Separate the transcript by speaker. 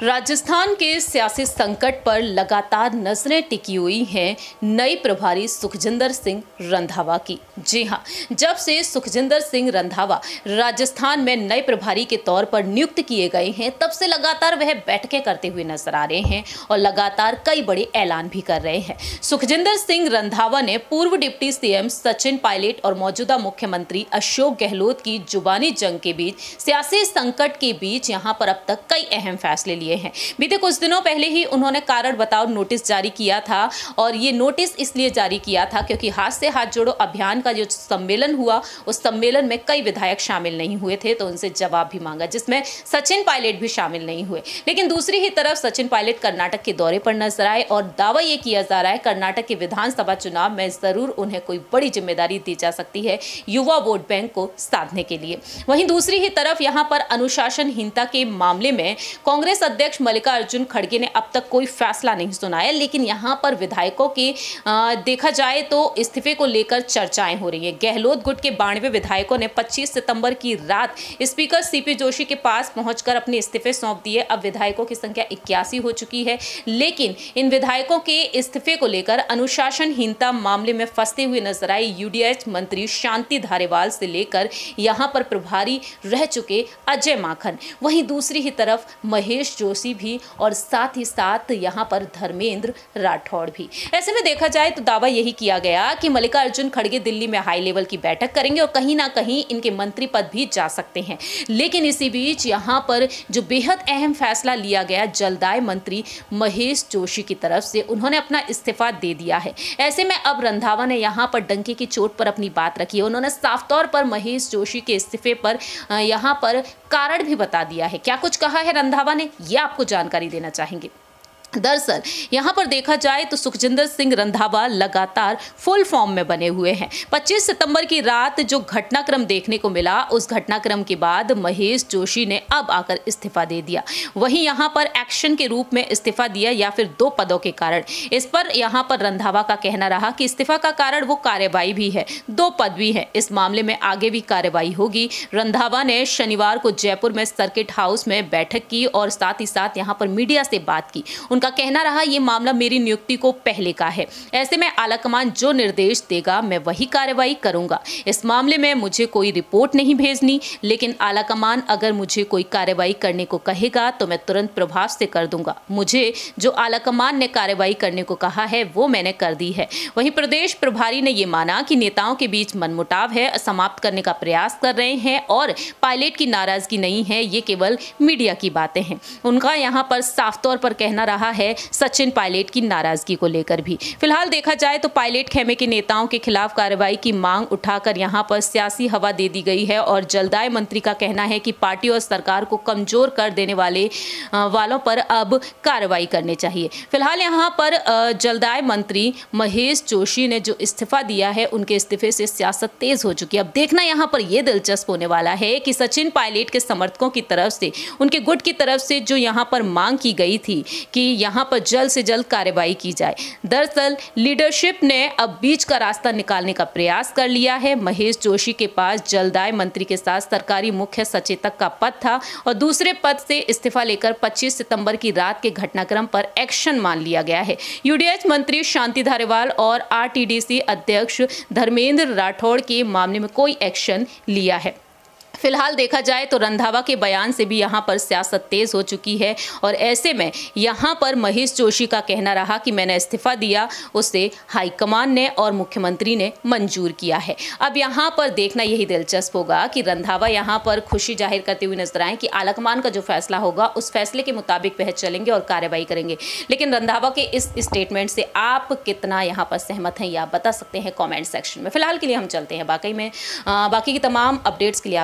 Speaker 1: राजस्थान के सियासी संकट पर लगातार नजरें टिकी हुई हैं नई प्रभारी सुखजिंदर सिंह रंधावा की। जी हां, जब से सुखजिंदर सिंह रंधावा राजस्थान में नए प्रभारी के तौर पर नियुक्त किए गए हैं, तब से लगातार वह बैठकें करते हुए नजर आ रहे हैं और लगातार कई बड़े ऐलान भी कर रहे हैं। सुखजिंदर सिंह रंधावा ने पूर्व डिप्टी सीएम सचिन पायलट और मौजूदा मुख्यमंत्री अशोक गहलोत की जुबानी जंग के बीच, सियासी संकट के बीच यहां पर अब तक कई अहम फैसले लिए हैं। बीते कुछ दिनों पहले ही उन्होंने कारण बताओ नोटिस जारी किया था और ये नोटिस इसलिए जारी किया था क्योंकि हाथ से हाथ जोड़ो अभियान का जो सम्मेलन हुआ, उस सम्मेलन में कई विधायक शामिल नहीं हुए थे, तो उनसे जवाब भी मांगा, जिसमें सचिन पायलट भी शामिल नहीं हुए। लेकिन दूसरी ही तरफ सचिन पायलट कर्नाटक के दौरे पर नजर आए और दावा यह किया जा रहा है कर्नाटक के विधानसभा चुनाव में जरूर उन्हें कोई बड़ी जिम्मेदारी दी जा सकती है युवा वोट बैंक को साधने के लिए। वहीं दूसरी ही तरफ यहां पर अनुशासनहीनता के मामले में कांग्रेस अध्यक्ष मल्लिकार्जुन खड़गे ने अब तक कोई फैसला नहीं सुनाया, लेकिन यहां पर विधायकों की देखा जाए तो इस्तीफे को लेकर चर्चाएं हो रही है। गहलोत गुट के 92 विधायकों ने 25 सितंबर की रात स्पीकर सीपी जोशी के पास पहुंचकर अपने इस्तीफे सौंप दिए। अब विधायकों की संख्या 81 हो चुकी है, लेकिन इन विधायकों के इस्तीफे को लेकर अनुशासनहीनता मामले में फंसते हुए नजर आई यूडीएच मंत्री शांति धारीवाल से लेकर यहां पर प्रभारी रह चुके अजय माखन, वहीं दूसरी ही तरफ महेश जोशी भी और साथ ही साथ यहां पर धर्मेंद्र राठौड़ भी। ऐसे में देखा जाए तो दावा यही किया गया कि मल्लिकार्जुन खड़गे दिल्ली में हाई लेवल की बैठक करेंगे और कहीं ना कहीं इनके मंत्री पद भी जा सकते हैं। लेकिन इसी बीच यहां पर जो बेहद अहम फैसला लिया गया, जलदाय मंत्री महेश जोशी की तरफ से उन्होंने अपना इस्तीफा दे दिया है। ऐसे में अब रंधावा ने यहां पर डंके की चोट पर अपनी बात रखी है। उन्होंने साफ तौर पर महेश जोशी के इस्तीफे पर यहां पर कारण भी बता दिया है। क्या कुछ कहा है रंधावा ने, यह आपको जानकारी देना चाहेंगे। दरअसल यहां पर देखा जाए तो सुखजिंदर सिंह रंधावा लगातार फुल फॉर्म में बने हुए हैं। 25 सितंबर की रात जो घटनाक्रम देखने को मिला, उस घटनाक्रम के बाद महेश जोशी ने अब आकर इस्तीफा दे दिया। वहीं यहां पर एक्शन के रूप में इस्तीफा दिया या फिर 2 पदों के कारण। इस पर यहां पर रंधावा का कहना रहा कि इस्तीफा का कारण वो कार्रवाई भी है, 2 पद भी है, इस मामले में आगे भी कार्रवाई होगी। रंधावा ने शनिवार को जयपुर में सर्किट हाउस में बैठक की और साथ ही साथ यहां पर मीडिया से बात की। का कहना रहा ये मामला मेरी नियुक्ति को पहले का है, ऐसे में आलाकमान जो निर्देश देगा मैं वही कार्रवाई करूंगा। इस मामले में मुझे कोई रिपोर्ट नहीं भेजनी, लेकिन आलाकमान अगर मुझे कोई कार्रवाई करने को कहेगा तो मैं तुरंत प्रभाव से कर दूंगा। मुझे जो आलाकमान ने कार्रवाई करने को कहा है वो मैंने कर दी है। वहीं प्रदेश प्रभारी ने ये माना कि नेताओं के बीच मनमुटाव है, समाप्त करने का प्रयास कर रहे हैं और पायलट की नाराजगी नहीं है, ये केवल मीडिया की बातें हैं। उनका यहाँ पर साफ तौर पर कहना रहा है सचिन पायलट की नाराजगी को लेकर भी। फिलहाल देखा जाए तो पायलट खेमे के नेताओं के खिलाफ कार्रवाई की मांग उठाकर यहां पर सियासी हवा दे दी गई है और जलदाय मंत्री का कहना है कि पार्टी और सरकार को कमजोर कर देने वालों पर अब कार्रवाई करनी चाहिए। फिलहाल यहां पर जलदाय मंत्री महेश जोशी ने जो इस्तीफा दिया है, उनके इस्तीफे से सियासत तेज हो चुकी है। अब देखना यहां पर यह दिलचस्प होने वाला है कि सचिन पायलट के समर्थकों की तरफ से, उनके गुट की तरफ से जो यहां पर मांग की गई थी कि यहां पर जल्द से जल्द कार्रवाई की जाए, दरअसल लीडरशिप ने अब बीच का रास्ता निकालने का प्रयास कर लिया है। महेश जोशी के पास जलदाय मंत्री के साथ सरकारी मुख्य सचेतक का पद था और दूसरे पद से इस्तीफा लेकर 25 सितंबर की रात के घटनाक्रम पर एक्शन मान लिया गया है। यूडीएच मंत्री शांति धारीवाल और आरटीडीसी अध्यक्ष धर्मेंद्र राठौड़ के मामले में कोई एक्शन लिया है। फिलहाल देखा जाए तो रंधावा के बयान से भी यहां पर सियासत तेज हो चुकी है और ऐसे में यहां पर महेश जोशी का कहना रहा कि मैंने इस्तीफा दिया, उसे हाईकमान ने और मुख्यमंत्री ने मंजूर किया है। अब यहां पर देखना यही दिलचस्प होगा कि रंधावा यहां पर खुशी जाहिर करते हुए नजर आए कि आलाकमान का जो फैसला होगा उस फैसले के मुताबिक वह चलेंगे और कार्रवाई करेंगे। लेकिन रंधावा के इस स्टेटमेंट से आप कितना यहां पर सहमत हैं, या बता सकते हैं कॉमेंट सेक्शन में। फिलहाल के लिए हम चलते हैं बाकी की तमाम अपडेट्स के लिए।